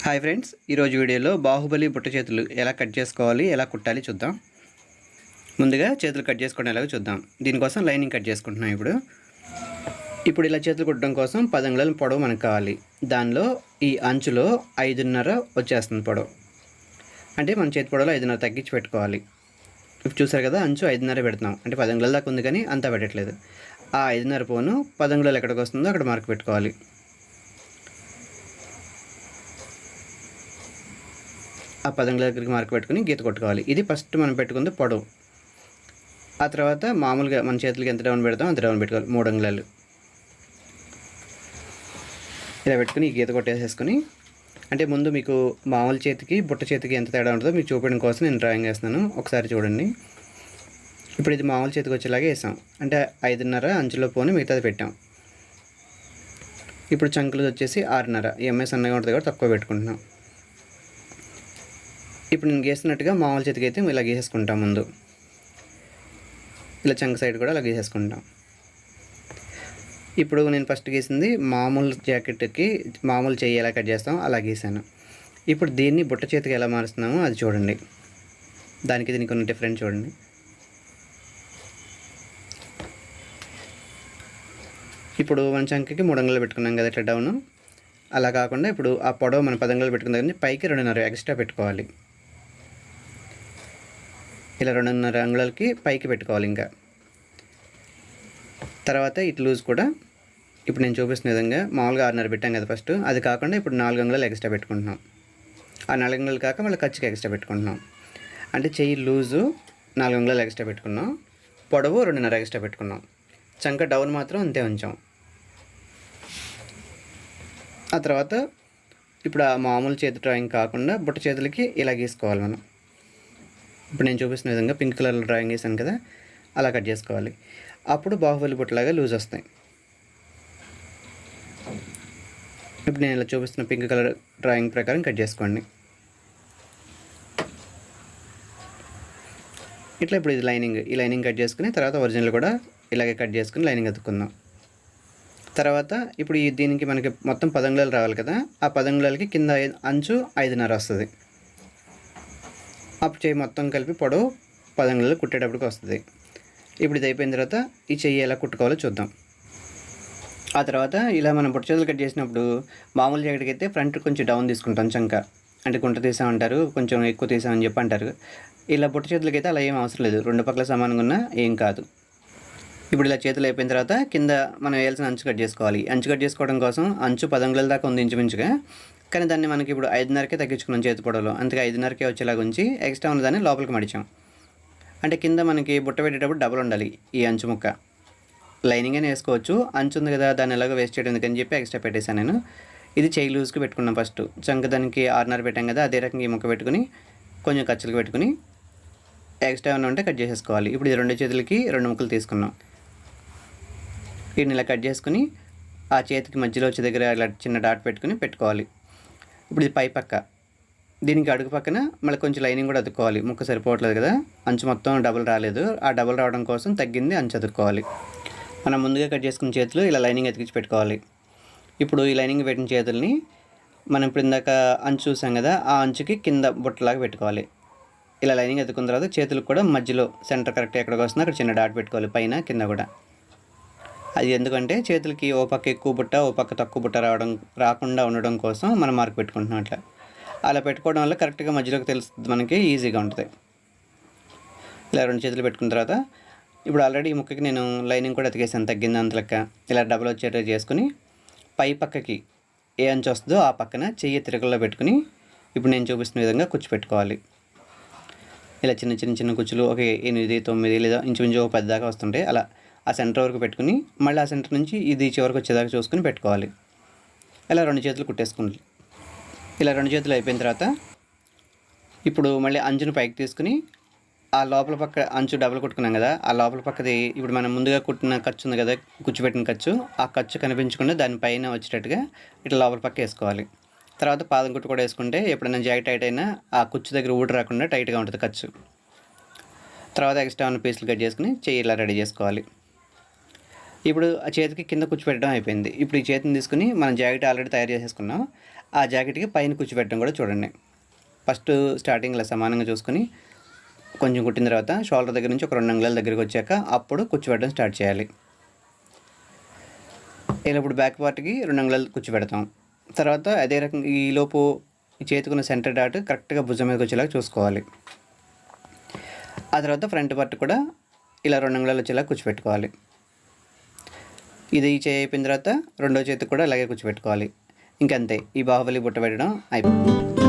Hi friends, ఈరోజు వీడియోలో బాహుబలి బుట్ట చేతులు ఎలా కట్ చేసుకోవాలి, ఎలా కుట్టాలి చూద్దాం. ముందుగా చేతులు కట్ చేసుకోవడం ఎలాగో చూద్దాం. దీనికోసం లైనింగ్ కట్ చేసుకుంటున్నాం. ఇప్పుడు ఇలా చేతులు కుట్టడం కోసం 10 అంగుళాల పొడవు మనకు కావాలి. దానిలో ఈ అంచులో 5.5 వచ్చేస్తుంది పొడవు. అంటే మన చేతి పొడవులో 5.5 తగ్గించి పెట్టుకోవాలి. ఇప్పుడు చూసారు కదా, అంచు 5.5 పెడుతున్నాం. అంటే 10 అంగుళాల దాకా ఉంది కానీ అంతా పెట్టట్లేదు. ఆ 5.5 పోను 10 అంగుళాలు ఎక్కడికి వస్తుందో అక్కడ మార్క్ పెట్టుకోవాలి. ఆ 10 అంగుళాల దగ్గరికి మార్క్ పెట్టుకుని గీత కొట్టుకోవాలి. ఇది ఫస్ట్ మనం పెట్టుకుంది పొడవు. ఆ తర్వాత మామూలుగా మన చేతులకి ఎంత డౌన్ పెడతాం అంత డౌన్ పెట్టుకోవాలి. 3 అంగుళాలు ఇలా పెట్టుకుని గీత కొట్టేసేసుకుని, అంటే ముందు మీకు మామూలు చేతికి బుట్ట చేతికి ఎంత తేడా ఉంటుందో మీకు చూపించడం కోసం నేను డ్రాయింగ్ వేస్తున్నాను. ఒకసారి చూడండి. ఇప్పుడు ఇది మామూలు చేతికి వచ్చేలాగే వేసాం. అంటే 5.5 అంచులో పోని మిగతాది పెట్టాం. ఇప్పుడు చంకులు వచ్చేసి 6.5. ఎంఎస్ సన్నగా ఉంటుంది కాబట్టి తక్కువ పెట్టుకుంటున్నాం. ఇప్పుడు నేను గీసినట్టుగా మామూలు చేతికి అయితే ఇలా గీసేసుకుంటాం. ముందు ఇలా చంక సైడ్ కూడా అలా గీసేసుకుంటాం. ఇప్పుడు నేను ఫస్ట్ గీసింది మామూలు జాకెట్కి మామూలు చెయ్యి ఎలా కట్ చేస్తాం అలా గీసాను. ఇప్పుడు దీన్ని బుట్ట చేతికి ఎలా మారుస్తున్నామో అది చూడండి. దానికి దీనికి ఉన్న డిఫరెన్స్ చూడండి. ఇప్పుడు మన చంకకి 3 అంగుళాలు పెట్టుకున్నాం కదా ఇట్లా డౌను. అలా కాకుండా ఇప్పుడు ఆ పొడవు మన 10 అంగుళాలు పెట్టుకున్న దగ్గర పైకి 2.5 ఎక్స్ట్రా పెట్టుకోవాలి. ఇలా 2.5 అంగుళాలకి పైకి పెట్టుకోవాలి. ఇంకా తర్వాత ఇటు లూజ్ కూడా ఇప్పుడు నేను చూపిస్తున్న విధంగా మామూలుగా 6.5 పెట్టాం కదా ఫస్ట్, అది కాకుండా ఇప్పుడు 4 అంగుళాలు ఎక్స్ట్రా పెట్టుకుంటున్నాం. ఆ 4 అంగుళాలు కాక మళ్ళీ ఖర్చుకి ఎక్స్ట్రా పెట్టుకుంటున్నాం. అంటే చెయ్యి లూజు 4 అంగుళాలు ఎక్స్ట్రా పెట్టుకున్నాం, పొడవు 2.5 ఎక్స్ట్రా పెట్టుకున్నాం. చంక డౌన్ మాత్రం అంతే ఉంచాం. ఆ తర్వాత ఇప్పుడు ఆ మామూలు చేతి డ్రాయింగ్ కాకుండా బుట్ట చేతులకి ఇలా గీసుకోవాలి మనం. ఇప్పుడు నేను చూపిస్తున్న విధంగా పింక్ కలర్లో డ్రాయింగ్ వేసాను కదా, అలా కట్ చేసుకోవాలి. అప్పుడు బాహుబలి బుట్టలాగా లూజ్ వస్తాయి. ఇప్పుడు నేను ఇలా చూపిస్తున్న పింక్ కలర్ డ్రాయింగ్ ప్రకారం కట్ చేసుకోండి. ఇట్లా ఇప్పుడు ఇది లైనింగ్, ఈ లైనింగ్ కట్ చేసుకుని తర్వాత ఒరిజినల్ కూడా ఇలాగే కట్ చేసుకుని లైనింగ్ అతుక్కుందాం. తర్వాత ఇప్పుడు దీనికి మనకి మొత్తం 10 అంగుళాలు రావాలి కదా, ఆ 10 అంగుళాలకి కింద అంచు 5.5 వస్తుంది. అప్పుడు చెయ్యి మొత్తం కలిపి పొడవు 10 అంగుళాలు కుట్టేటప్పటికి వస్తుంది. ఇప్పుడు ఇది అయిపోయిన తర్వాత ఈ చెయ్యి ఎలా కుట్టుకోవాలో చూద్దాం. ఆ తర్వాత ఇలా మనం బుట్ట చేతులు కట్ చేసినప్పుడు మామూలు జాకెట్కి అయితే ఫ్రంట్ కొంచెం డౌన్ తీసుకుంటాం చంక. అంటే గుంట తీసామంటారు, కొంచెం ఎక్కువ తీసామని చెప్పి అంటారు. ఇలా బుట్ట చేతులకి అయితే అలా ఏం అవసరం లేదు, 2 పక్కల సమానంగా ఉన్నా ఏం కాదు. ఇప్పుడు ఇలా చేతులు అయిపోయిన తర్వాత కింద మనం వేయాల్సిన అంచు కట్ చేసుకోవాలి. అంచు కట్ చేసుకోవడం కోసం అంచు 10 అంగుళాల దాకా ఉంది ఇంచుమించుగా, కానీ దాన్ని మనకి ఇప్పుడు 5.5కే తగ్గించుకున్నాం చేతి పొడవులో. అందుకే 5.5కే వచ్చేలాగా ఉంచి ఎక్స్ట్రా ఉన్నదాన్ని లోపలికి మడిచాం. అంటే కింద మనకి బుట్ట పెట్టేటప్పుడు డబుల్ ఉండాలి ఈ అంచు ముక్క. లైనింగ్ అయినా వేసుకోవచ్చు, అంచు ఉంది కదా దాన్ని ఎలాగో వేస్ట్ చేయడం ఎందుకని చెప్పి ఎక్స్ట్రా పెట్టేశాను నేను. ఇది చెయ్యి లూజ్కి పెట్టుకున్నాం ఫస్ట్. చంక దానికి 6.5 పెట్టాం కదా, అదే రకంగా ఈ ముక్క పెట్టుకుని కొంచెం ఖర్చులకు పెట్టుకుని ఎక్స్ట్రా ఏమైనా ఉంటే కట్ చేసేసుకోవాలి. ఇప్పుడు ఇది 2 చేతులకి 2 ముక్కలు తీసుకున్నాం. వీటిని ఇలా కట్ చేసుకుని ఆ చేతికి మధ్యలో వచ్చే దగ్గర ఇలా చిన్న డాట్ పెట్టుకోవాలి. ఇప్పుడు ఇది పై పక్క, దీనికి అడుగు పక్కన మళ్ళీ కొంచెం లైనింగ్ కూడా అతుక్కోవాలి. ముక్క సరిపోవట్లేదు కదా, అంచు మొత్తం డబుల్ రాలేదు. ఆ డబుల్ రావడం కోసం తగ్గింది అంచు అతుక్కోవాలి. మనం ముందుగా కట్ చేసుకున్న చేతులు ఇలా లైనింగ్ అతికించి పెట్టుకోవాలి. ఇప్పుడు ఈ లైనింగ్ పెట్టిన చేతుల్ని మనం ఇప్పుడు ఇందాక అంచు చూసాం కదా, ఆ అంచుకి కింద బుట్టలాగా పెట్టుకోవాలి. ఇలా లైనింగ్ అతుక్కున్న తర్వాత చేతులకు కూడా మధ్యలో సెంటర్ కరెక్ట్ ఎక్కడికి వస్తుందో అక్కడ చిన్న డాట్ పెట్టుకోవాలి, పైన కింద కూడా. అది ఎందుకంటే చేతులకి ఓ పక్క ఎక్కువ బుట్ట ఓ పక్క తక్కువ బుట్ట రాకుండా ఉండడం కోసం మనం మార్క్ పెట్టుకుంటున్నాం. అలా పెట్టుకోవడం వల్ల కరెక్ట్గా మధ్యలోకి తెలుస్తుంది, మనకి ఈజీగా ఉంటుంది. ఇలా 2 చేతులు పెట్టుకున్న తర్వాత ఇప్పుడు ఆల్రెడీ ఈ ముక్కకి నేను లైనింగ్ కూడా అతికేసాను, తగ్గింది అంత లెక్క. ఇలా డబుల్ వచ్చేటట్టు చేసుకుని పై పక్కకి ఏ అంచు వస్తుందో ఆ పక్కన చెయ్యి తిరగల్లో పెట్టుకుని ఇప్పుడు నేను చూపిస్తున్న విధంగా కుచ్చు పెట్టుకోవాలి. ఇలా చిన్న చిన్న చిన్న కుచ్చులు ఒక 8, 9 లేదా ఇంచుమించు 10 దాకా వస్తుంటాయి. అలా ఆ సెంటర్ వరకు పెట్టుకుని మళ్ళీ ఆ సెంటర్ నుంచి ఇది చివరికి వచ్చేదాకా చూసుకుని పెట్టుకోవాలి. ఇలా 2 చేతులు కుట్టేసుకోండి. ఇలా 2 చేతులు అయిపోయిన తర్వాత ఇప్పుడు మళ్ళీ అంచుని పైకి తీసుకుని ఆ లోపల పక్క అంచు డబుల్ కుట్టుకున్నాం కదా, ఆ లోపల పక్కది ఇప్పుడు మనం ముందుగా కుట్టిన ఖర్చు ఉంది కదా, కుచ్చిపెట్టిన ఖర్చు, ఆ ఖర్చు కనిపించకుండా దానిపైన వచ్చేటట్టుగా ఇట్లా లోపల పక్క వేసుకోవాలి. తర్వాత పాదం కుట్టు కూడా వేసుకుంటే ఎప్పుడైనా జాకెట్ టైట్ అయినా ఆ కుచ్చు దగ్గర ఊడి రాకుండా టైట్గా ఉంటుంది ఖర్చు. తర్వాత ఎక్స్ట్రా ఉన్న పీసులు కట్ చేసుకుని చెయ్యి ఇలా రెడీ చేసుకోవాలి. ఇప్పుడు ఆ చేతికి కింద కూర్చోపెట్టడం అయిపోయింది. ఇప్పుడు ఈ చేతిని తీసుకుని మనం జాకెట్ ఆల్రెడీ తయారు చేసేసుకున్నాం. ఆ జాకెట్‌కి పైన కూర్చోపెట్టడం కూడా చూడండి. ఫస్ట్ స్టార్టింగ్ ఇలా సమానంగా చూసుకొని కొంచెం కుట్టిన తర్వాత షోల్డర్ దగ్గర నుంచి ఒక 2 అంగుళాల దగ్గరికి వచ్చాక అప్పుడు కూర్చోపెట్టడం స్టార్ట్ చేయాలి. ఇలా ఇప్పుడు బ్యాక్ పార్ట్‌కి 2 అంగుళాలు కూర్చోపెడతాం. తర్వాత అదే రకంగా ఈలోపు ఈ చేతికున్న సెంటర్ డాట్ కరెక్ట్‌గా భుజం మీదకి వచ్చేలాగా చూసుకోవాలి. ఆ తర్వాత ఫ్రంట్ పార్ట్ కూడా ఇలా 2 అంగుళాలు వచ్చేలాగా కూర్చోపెట్టుకోవాలి. ఇది ఈ చేయి అయిపోయిన తర్వాత రెండో చేతికి కూడా అలాగే కూర్చోపెట్టుకోవాలి. ఇంకంతే, ఈ బాహుబలి బుట్ట పెట్టడం అయిపోయింది.